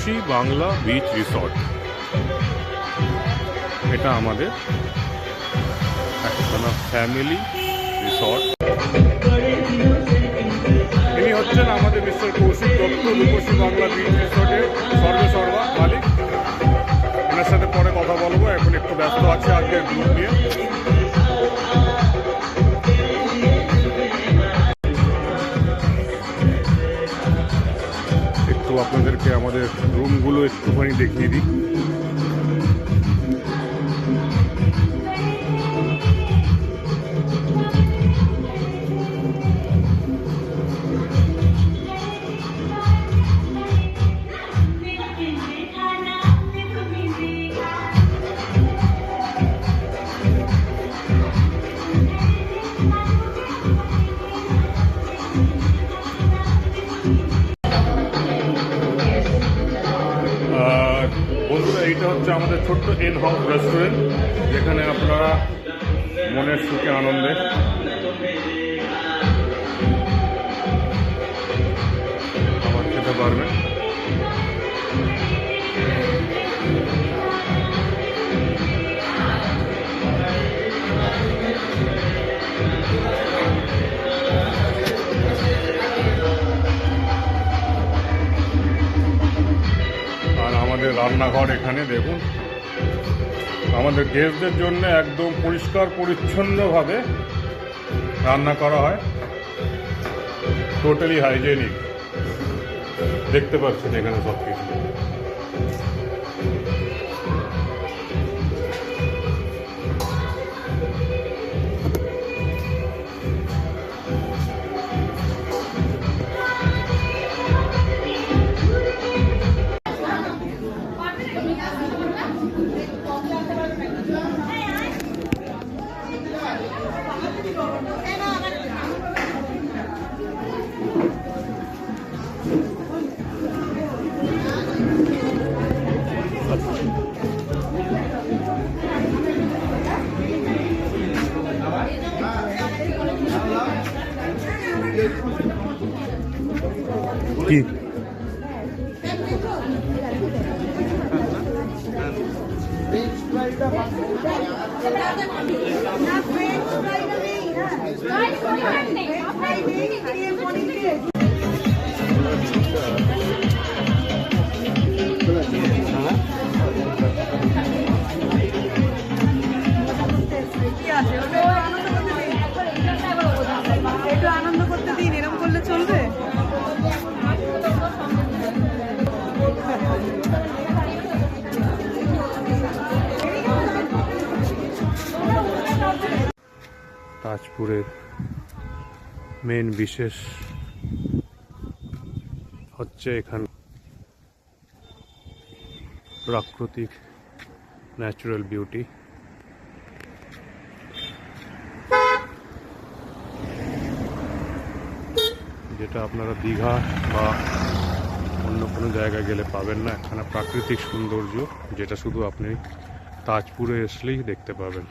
রূপসী Bangla beach resort. এটা আমাদের একটা ফ্যামিলি রিসর্ট। ইনি হচ্ছেন আমাদের মিস্টার কৌশিক দত্ত, রূপসী বাংলা বিচ রিসর্টের সর্বেসর্বা মালিক। এনার সাথে পরে কথা বলবো, এখন একটু ব্যস্ত আছে আজকের গ্রুপ নিয়ে। একটু আপনাদেরকে আমাদের রুমগুলো একটুখানি দেখিয়ে দিই। বন্ধুরা, এইটা হচ্ছে আমাদের ছোট্ট ইন হাউস রেস্টুরেন্ট, যেখানে আপনারা মনের সুখে আনন্দে খাবার খেতে পারবেন। আমাদের রান্নাঘর এখানে দেখুন, আমাদের গেস্টদের জন্য একদম পরিষ্কার পরিচ্ছন্নভাবে রান্না করা হয়, টোটালি হাইজেনিক। দেখতে পাচ্ছেন এখানে সব কিছু। কি একটু আনন্দ করতে দিন, এরকম করলে চলবে? তাজপুরের মেন বিশেষ হচ্ছে এখানে প্রাকৃতিক ন্যাচারাল বিউটি। যেটা আপনারা দীঘা বা অন্য কোনো জায়গায় গেলে পাবেন না। এখানে প্রাকৃতিক সৌন্দর্য, যেটা শুধু আপনি তাজপুরে আসলেই দেখতে পাবেন।